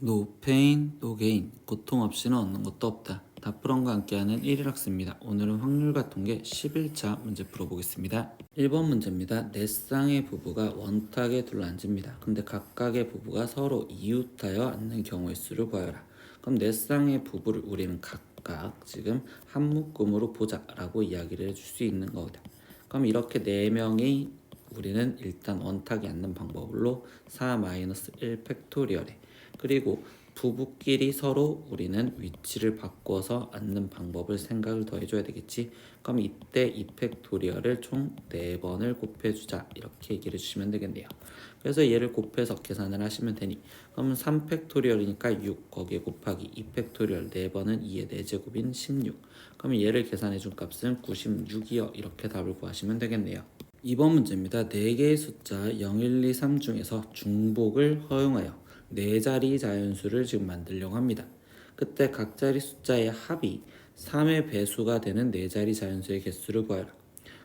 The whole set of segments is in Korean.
No pain, no gain. 고통 없이는 얻는 것도 없다. 다프런과 함께하는 1일 학습입니다. 오늘은 확률과 통계 11차 문제 풀어보겠습니다. 1번 문제입니다. 네 쌍의 부부가 원탁에 둘러앉습니다. 근데 각각의 부부가 서로 이웃하여 앉는 경우의 수를 구하여라. 그럼 네 쌍의 부부를 우리는 각각 지금 한 묶음으로 보자라고 이야기를 해줄 수 있는 거다. 그럼 이렇게 4명이 우리는 일단 원탁에 앉는 방법으로 4-1 팩토리얼에 그리고 부부끼리 서로 우리는 위치를 바꿔서 앉는 방법을 생각을 더 해줘야 되겠지. 그럼 이때 이 팩토리얼을 총 4번을 곱해주자 이렇게 얘기를 해주시면 되겠네요. 그래서 얘를 곱해서 계산을 하시면 되니 그러면 3팩토리얼이니까 6 거기에 곱하기 2팩토리얼 4번은 2의 4제곱인 16. 그러면 얘를 계산해 준 값은 96이요. 이렇게 답을 구하시면 되겠네요. 2번 문제입니다. 4개의 숫자 0, 1, 2, 3 중에서 중복을 허용하여 4자리 자연수를 지금 만들려고 합니다. 그때 각 자리 숫자의 합이 3의 배수가 되는 4자리 자연수의 개수를 구하라.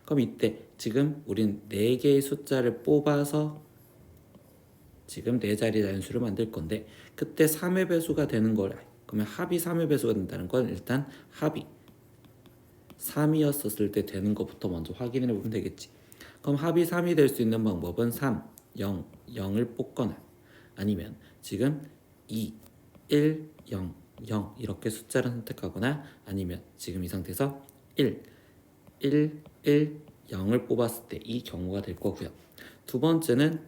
그럼 이때 지금 우린 4개의 숫자를 뽑아서 지금 4자리 자연수를 만들 건데 그때 3의 배수가 되는 거라. 그러면 합이 3의 배수가 된다는 건 일단 합이 3이었을 때 되는 것부터 먼저 확인해 보면 되겠지. 그럼 합이 3이 될 수 있는 방법은 3, 0, 0을 뽑거나 아니면 지금 2, 1, 0, 0 이렇게 숫자를 선택하거나 아니면 지금 이 상태에서 1, 1, 1, 0을 뽑았을 때 이 경우가 될 거고요. 두 번째는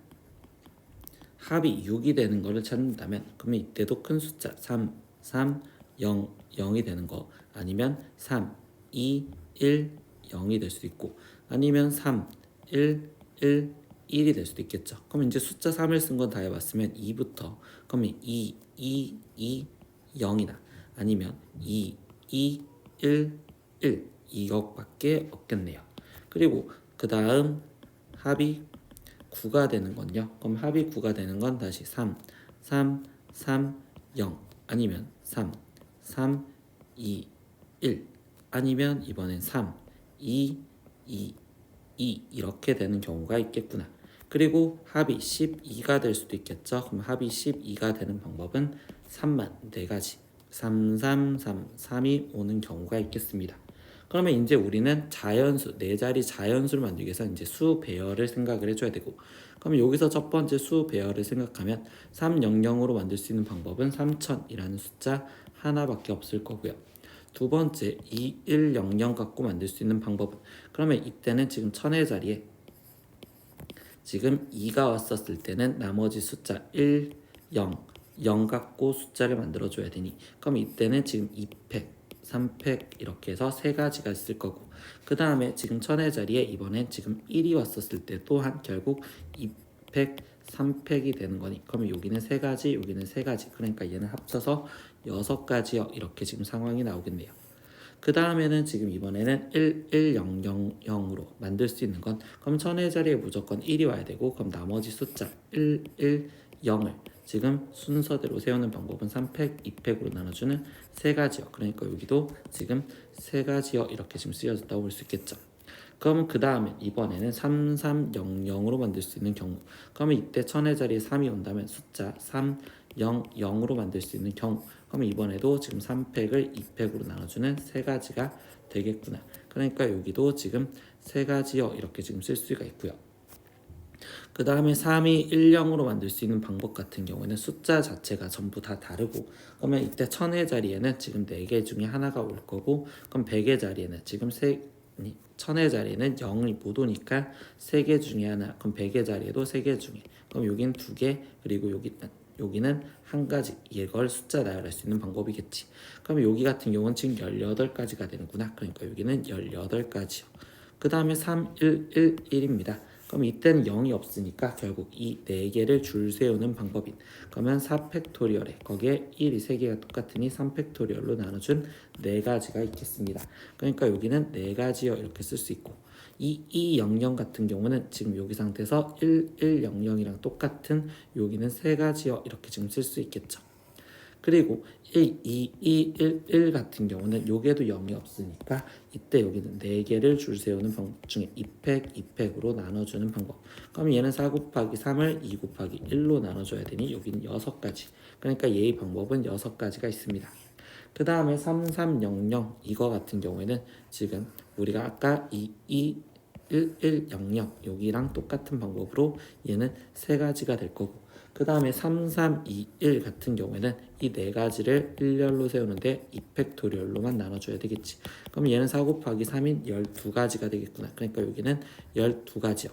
합이 6이 되는 것을 찾는다면 그러면 이때도 큰 숫자 3, 3, 0, 0이 되는 거 아니면 3, 2, 1, 0이 될 수도 있고 아니면 3, 1, 1, 1이 될 수도 있겠죠. 그럼 이제 숫자 3을 쓴 건 다 해봤으면 2부터 그러면 2, 2, 2, 0이나 아니면 2, 2, 1, 1 이것밖에 없겠네요. 그리고 그 다음 합이 9가 되는 건요. 그럼 합이 9가 되는 건 다시 3, 3, 3, 0 아니면 3, 3, 2, 1 아니면 이번엔 3, 2, 2, 2 이렇게 되는 경우가 있겠구나. 그리고 합이 12가 될 수도 있겠죠. 그럼 합이 12가 되는 방법은 3만 4가지 3, 3, 3, 3이 오는 경우가 있겠습니다. 그러면 이제 우리는 자연수, 4자리 자연수를 만들기 위해서 이제 수 배열을 생각을 해줘야 되고 그럼 여기서 첫 번째 수 배열을 생각하면 300으로 만들 수 있는 방법은 3000이라는 숫자 하나밖에 없을 거고요. 두 번째 2100 갖고 만들 수 있는 방법은 그러면 이때는 지금 1000의 자리에 지금 2가 왔었을 때는 나머지 숫자 1, 0, 0 갖고 숫자를 만들어 줘야 되니 그럼 이때는 지금 2팩, 3팩 이렇게 해서 3가지가 있을 거고 그 다음에 지금 1000의 자리에 이번엔 지금 1이 왔었을 때 또한 결국 2팩, 3팩이 되는 거니 그러면 여기는 3가지, 여기는 3가지 그러니까 얘는 합쳐서 6가지요 이렇게 지금 상황이 나오겠네요. 그 다음에는 지금 이번에는 1, 1, 0, 0, 0으로 만들 수 있는 건 그럼 1000의 자리에 무조건 1이 와야 되고 그럼 나머지 숫자 1, 1, 0을 지금 순서대로 세우는 방법은 3팩, 2팩으로 나눠주는 3가지요. 그러니까 여기도 지금 3가지요 이렇게 지금 쓰여졌다고 볼 수 있겠죠. 그러면 그 다음에 이번에는 3300으로 만들 수 있는 경우 그러면 이때 1000의 자리에 3이 온다면 숫자 300으로 만들 수 있는 경우 그러면 이번에도 지금 3팩을 2팩으로 나눠주는 3가지가 되겠구나. 그러니까 여기도 지금 3가지요 이렇게 지금 쓸 수가 있고요. 그 다음에 3210으로 만들 수 있는 방법 같은 경우에는 숫자 자체가 전부 다 다르고 그러면 이때 1000의 자리에는 지금 4개 중에 하나가 올 거고 그럼 100의 자리에는 지금 1000의 자리에는 0이 못 오니까 3개 중에 하나 그럼 100의 자리에도 3개 중에 그럼 여긴 2개 그리고 여기는 한 가지 이걸 숫자 나열할 수 있는 방법이겠지. 그러면 여기 같은 경우는 지금 18가지가 되는구나. 그러니까 여기는 18가지요. 그 다음에 3111입니다. 그럼 이때는 0이 없으니까 결국 이 4개를 줄 세우는 방법인 그러면 4팩토리얼에 거기에 1이 3개가 똑같으니 3팩토리얼로 나눠준 4가지가 있겠습니다. 그러니까 여기는 4가지요 이렇게 쓸 수 있고 이 200 같은 경우는 지금 여기 상태에서 1100이랑 똑같은 여기는 3가지요 이렇게 지금 쓸 수 있겠죠. 그리고 1, 2, 2, 1 같은 경우는 요게도 0이 없으니까 이때 여기는 4개를 줄 세우는 방법 중에 2팩, 2팩으로 나눠주는 방법. 그럼 얘는 4 곱하기 3을 2 곱하기 1로 나눠줘야 되니 여기는 6가지. 그러니까 얘의 방법은 6가지가 있습니다. 그 다음에 3300 이거 같은 경우에는 지금 우리가 아까 1100 여기랑 똑같은 방법으로 얘는 3가지가 될 거고, 그 다음에 3321 같은 경우에는 이 4가지를 일렬로 세우는데 2팩토리얼로만 나눠줘야 되겠지. 그럼 얘는 4 곱하기 3인 12가지가 되겠구나. 그러니까 여기는 12가지요.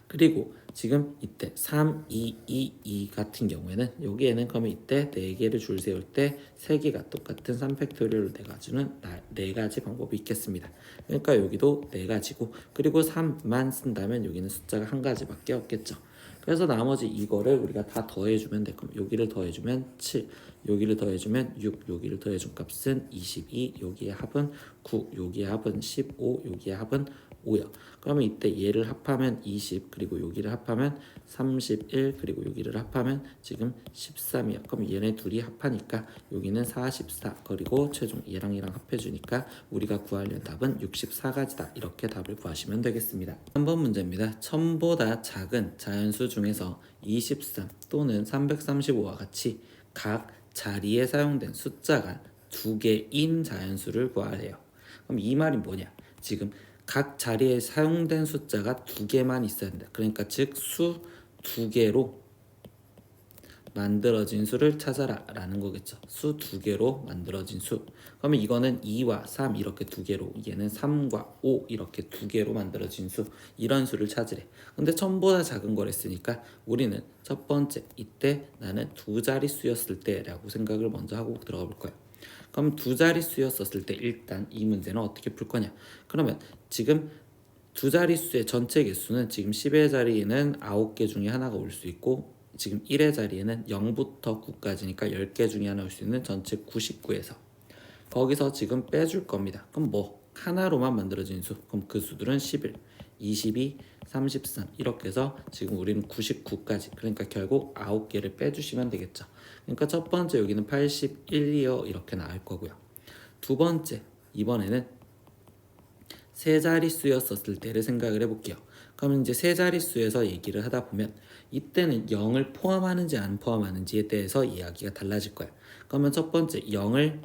그리고 지금 이때 3, 2, 2, 2 같은 경우에는 여기에는 그러면 이때 4개를 줄 세울 때 3개가 똑같은 3팩토리얼로 내가주는 4가지 방법이 있겠습니다. 그러니까 여기도 4가지고, 그리고 3만 쓴다면 여기는 숫자가 1가지밖에 없겠죠. 그래서 나머지 이거를 우리가 다 더해주면 될 겁니다. 여기를 더해주면 7, 여기를 더해주면 6, 여기를 더해준 값은 22, 여기의 합은 9, 여기의 합은 15, 여기의 합은 5요. 그러면 이때 얘를 합하면 20, 그리고 여기를 합하면 31, 그리고 여기를 합하면 지금 13이요. 그럼 얘네 둘이 합하니까 여기는 44, 그리고 최종 얘랑 얘랑 합해주니까 우리가 구하려는 답은 64가지다. 이렇게 답을 구하시면 되겠습니다. 3번 문제입니다. 1000보다 작은 자연수 중에서 23 또는 335와 같이 각 자리에 사용된 숫자가 2개인 자연수를 구하래요. 그럼 이 말이 뭐냐? 지금 각 자리에 사용된 숫자가 2개만 있어야 된다. 그러니까 즉 수 2개로 만들어진 수를 찾아라 라는 거겠죠. 수 2개로 만들어진 수. 그러면 이거는 2와 3 이렇게 2개로, 얘는 3과 5 이렇게 2개로 만들어진 수, 이런 수를 찾으래. 근데 1000보다 작은 거랬으니까 우리는 첫 번째 이때 나는 2자릿수였을 때 라고 생각을 먼저 하고 들어가 볼 거야. 그럼 2자릿수였었을 때 일단 이 문제는 어떻게 풀 거냐? 그러면 지금 2자릿수의 전체 개수는 지금 10의 자리에는 9개 중에 하나가 올 수 있고, 지금 1의 자리에는 0부터 9까지니까 10개 중에 하나 올 수 있는 전체 99에서 거기서 지금 빼줄 겁니다. 그럼 뭐 하나로만 만들어진 수, 그럼 그 수들은 11, 22, 33 이렇게 해서 지금 우리는 99까지, 그러니까 결국 9개를 빼주시면 되겠죠. 그러니까 첫 번째 여기는 81이요 이렇게 나올 거고요. 두 번째 이번에는 세 자릿수였었을 때를 생각을 해볼게요. 그러면 이제 세 자릿수에서 얘기를 하다 보면 이때는 0을 포함하는지 안 포함하는지에 대해서 이야기가 달라질 거야. 그러면 첫 번째 0을,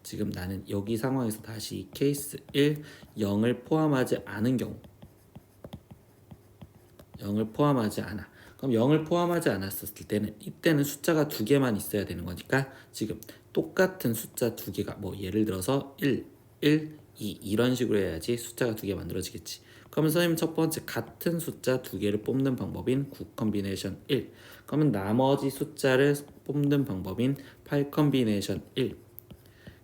지금 나는 여기 상황에서 다시 케이스 1, 0을 포함하지 않은 경우, 0을 포함하지 않아. 그럼 0을 포함하지 않았을 때는 이때는 숫자가 2개만 있어야 되는 거니까 지금 똑같은 숫자 2개가 뭐 예를 들어서 1, 1, 2 이런 식으로 해야지 숫자가 2개 만들어지겠지. 그러면 선생님 첫 번째 같은 숫자 2개를 뽑는 방법인 9 컨비네이션 1, 그러면 나머지 숫자를 뽑는 방법인 8 컨비네이션 1,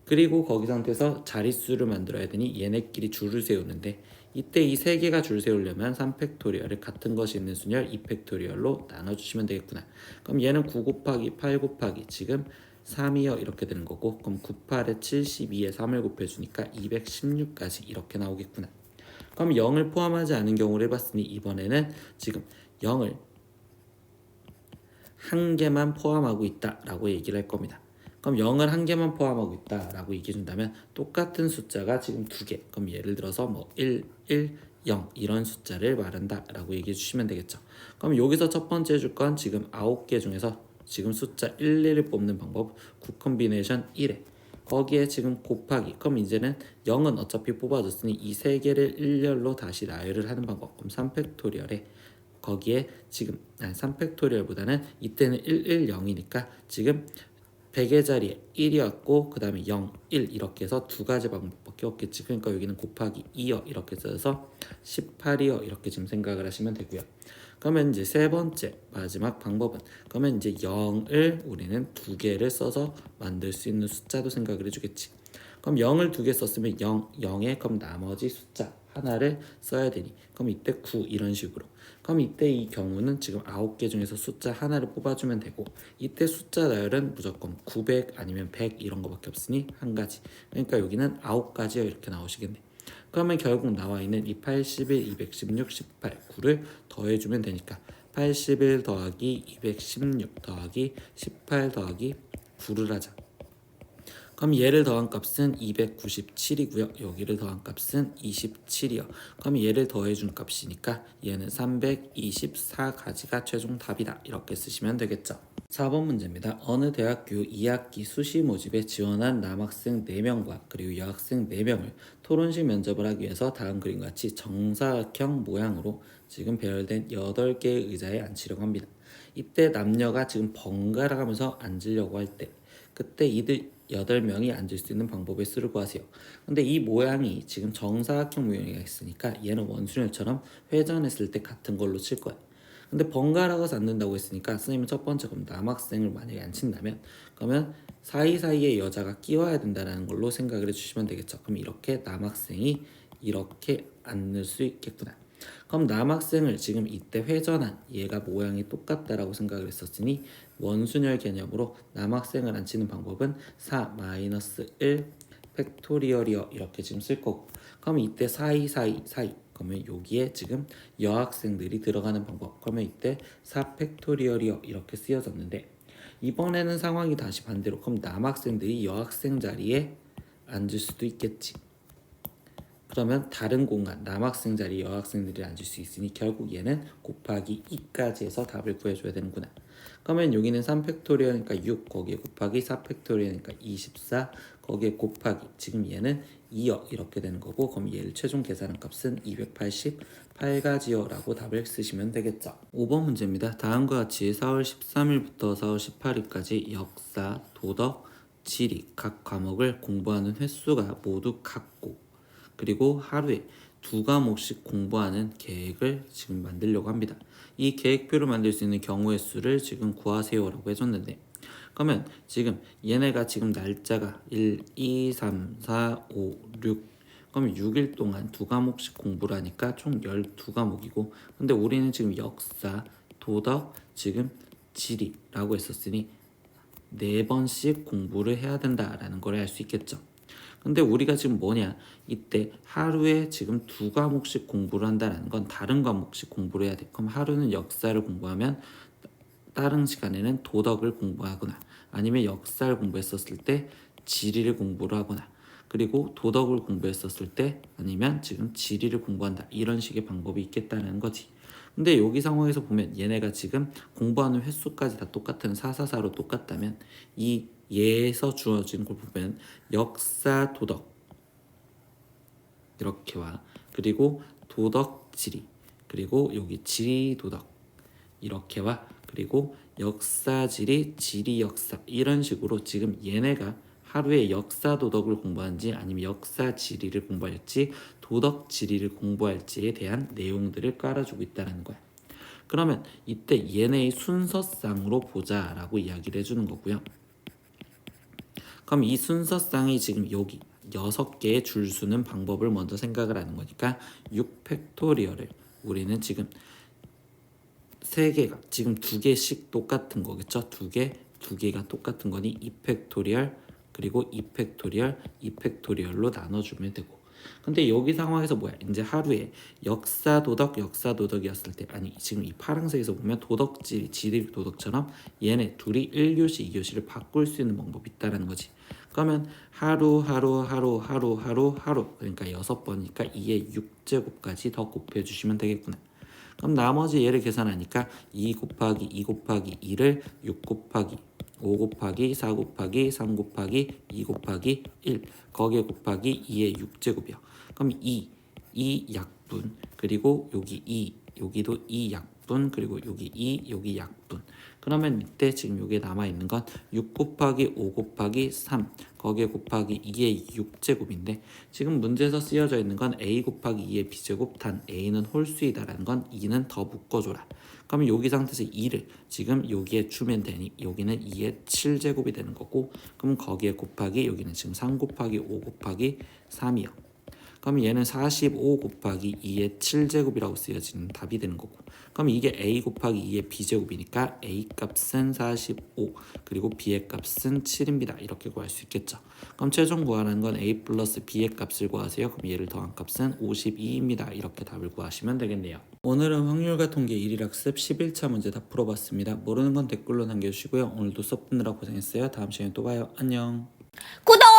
그리고 거기 상태에서 자릿수를 만들어야 되니 얘네끼리 줄을 세우는데 이때 이 세 개가 줄 세우려면 3팩토리얼을 같은 것이 있는 순열 2팩토리얼로 나눠주시면 되겠구나. 그럼 얘는 9 곱하기 8 곱하기 지금 3이요 이렇게 되는 거고, 그럼 9, 8에 72에 3을 곱해주니까 216까지 이렇게 나오겠구나. 그럼 0을 포함하지 않은 경우를 해봤으니 이번에는 지금 0을 한 개만 포함하고 있다라고 얘기를 할 겁니다. 그럼 0을 한 개만 포함하고 있다라고 얘기해 준다면 똑같은 숫자가 지금 2개, 그럼 예를 들어서 뭐 1, 1, 0 이런 숫자를 말한다라고 얘기해 주시면 되겠죠. 그럼 여기서 첫 번째 해줄 건 지금 9개 중에서 지금 숫자 1, 1을 뽑는 방법 9 컨비네이션 1에 거기에 지금 곱하기, 그럼 이제는 0은 어차피 뽑아줬으니 이 세 개를 일렬로 다시 나열을 하는 방법, 그럼 3팩토리얼에 거기에 지금 3팩토리얼보다는 이때는 1, 1, 0이니까 지금 100의 자리에 1이었고 그 다음에 0, 1 이렇게 해서 2가지 방법밖에 없겠지. 그러니까 여기는 곱하기 2요 이렇게 써서 18이요 이렇게 지금 생각을 하시면 되고요. 그러면 이제 세 번째 마지막 방법은, 그러면 이제 0을 우리는 2개를 써서 만들 수 있는 숫자도 생각을 해주겠지. 그럼 0을 2개 썼으면 0, 0에 그럼 나머지 숫자 하나를 써야 되니 그럼 이때 9 이런 식으로. 그럼 이때 이 경우는 지금 9개 중에서 숫자 하나를 뽑아주면 되고, 이때 숫자 나열은 무조건 900 아니면 100 이런 거밖에 없으니 한 가지. 그러니까 여기는 9가지요 이렇게 나오시겠네. 그러면 결국 나와 있는 이 81, 216, 18, 9를 더해주면 되니까 81 더하기 216 더하기 18 더하기 9를 하자. 그럼 얘를 더한 값은 297이고요. 여기를 더한 값은 27이요. 그럼 얘를 더해준 값이니까 얘는 324가지가 최종 답이다. 이렇게 쓰시면 되겠죠. 4번 문제입니다. 어느 대학교 2학기 수시 모집에 지원한 남학생 4명과 그리고 여학생 4명을 토론식 면접을 하기 위해서 다음 그림과 같이 정사각형 모양으로 지금 배열된 8개의 의자에 앉히려고 합니다. 이때 남녀가 지금 번갈아 가면서 앉으려고 할 때 그때 이들 8명이 앉을 수 있는 방법의 수를 구하세요. 근데 이 모양이 지금 정사각형 모양이 있으니까 얘는 원순열처럼 회전했을 때 같은 걸로 칠 거야. 근데 번갈아가서 앉는다고 했으니까 선생님은 첫 번째 그럼 남학생을 만약에 앉힌다면 그러면 사이사이에 여자가 끼워야 된다는 걸로 생각을 해주시면 되겠죠. 그럼 이렇게 남학생이 이렇게 앉을 수 있겠구나. 그럼 남학생을 지금 이때 회전한 얘가 모양이 똑같다라고 생각을 했었으니 원순열 개념으로 남학생을 앉히는 방법은 4-1 팩토리얼이요 이렇게 지금 쓸 거고 그럼 이때 사이 그러면 여기에 지금 여학생들이 들어가는 방법 그러면 이때 4 팩토리얼이요 이렇게 쓰여졌는데 이번에는 상황이 다시 반대로 그럼 남학생들이 여학생 자리에 앉을 수도 있겠지. 그러면 다른 공간 남학생 자리 여학생들이 앉을 수 있으니 결국 얘는 곱하기 2까지 해서 답을 구해줘야 되는구나. 그러면 여기는 3팩토리얼이니까 6 거기에 곱하기 4팩토리얼이니까 24 거기에 곱하기 지금 얘는 2여 이렇게 되는 거고 그럼 얘를 최종 계산한 값은 288가지요 라고 답을 쓰시면 되겠죠. 5번 문제입니다. 다음과 같이 4월 13일부터 4월 18일까지 역사, 도덕, 지리 각 과목을 공부하는 횟수가 모두 같고 그리고 하루에 2과목씩 공부하는 계획을 지금 만들려고 합니다. 이 계획표를 만들 수 있는 경우의 수를 지금 구하세요 라고 해줬는데 그러면 지금 얘네가 지금 날짜가 1, 2, 3, 4, 5, 6 그러면 6일 동안 2과목씩 공부를 하니까 총 12과목이고 근데 우리는 지금 역사, 도덕, 지금 지리라고 했었으니 4번씩 공부를 해야 된다라는 걸 알 수 있겠죠. 근데 우리가 지금 뭐냐 이때 하루에 지금 2과목씩 공부를 한다는 건 다른 과목씩 공부를 해야 돼. 그럼 하루는 역사를 공부하면 다른 시간에는 도덕을 공부하거나 아니면 역사를 공부했었을 때 지리를 공부를 하거나 그리고 도덕을 공부했었을 때 아니면 지금 지리를 공부한다 이런 식의 방법이 있겠다는 거지. 근데 여기 상황에서 보면 얘네가 지금 공부하는 횟수까지 다 똑같은 444로 똑같다면 이 얘에서 주어진 걸 보면 역사 도덕 이렇게와 그리고 도덕 지리 그리고 여기 지리 도덕 이렇게와 그리고 역사 지리 지리 역사 이런 식으로 지금 얘네가 하루에 역사 도덕을 공부하는지 아니면 역사 지리를 공부할지 도덕 지리를 공부할지에 대한 내용들을 깔아주고 있다는 거야. 그러면 이때 얘네의 순서상으로 보자라고 이야기를 해주는 거고요. 그럼 이 순서상이 지금 여기 6개의 줄 수는 방법을 먼저 생각을 하는 거니까 6팩토리얼을 우리는 지금 3개가 지금 2개씩 똑같은 거겠죠. 2개가 똑같은 거니 2팩토리얼 그리고 2팩토리얼 2팩토리얼로 나눠주면 되고 근데 여기 상황에서 뭐야 이제 하루에 역사 도덕이었을 때 아니 지금 이 파란색에서 보면 도덕지 지리 도덕처럼 얘네 둘이 1교시 2교시를 바꿀 수 있는 방법이 있다는 거지. 그러면 하루 그러니까 6번이니까 2의 6제곱까지 더 곱해주시면 되겠구나. 그럼 나머지 얘를 계산하니까 2 곱하기 2 곱하기 2를 6 곱하기 5 곱하기 4 곱하기 3 곱하기 2 곱하기 1 거기에 곱하기 2의 6제곱이요. 그럼 2 약분 그리고 여기 2 여기도 2 약분 그리고 여기 2 여기 약분 그러면 이때 지금 여기에 남아있는 건 6 곱하기 5 곱하기 3 거기에 곱하기 2의 6제곱인데 지금 문제에서 쓰여져 있는 건 a 곱하기 2의 b제곱 단 a는 홀수이다라는 건 2는 더 묶어줘라. 그러면 여기 상태에서 2를 지금 여기에 주면 되니 여기는 2의 7제곱이 되는 거고 그럼 거기에 곱하기 여기는 지금 3 곱하기 5 곱하기 3이요. 그럼 얘는 45 곱하기 2의 7제곱이라고 쓰여지는 답이 되는 거고, 그럼 이게 a 곱하기 2의 b제곱이니까 a 값은 45 그리고 b의 값은 7입니다. 이렇게 구할 수 있겠죠. 그럼 최종 구하는 건 a 플러스 b의 값을 구하세요. 그럼 얘를 더한 값은 52입니다. 이렇게 답을 구하시면 되겠네요. 오늘은 확률과 통계 1일 학습 11차 문제 다 풀어봤습니다. 모르는 건 댓글로 남겨주시고요. 오늘도 수업 듣느라 고생했어요. 다음 시간에 또 봐요. 안녕. 구독!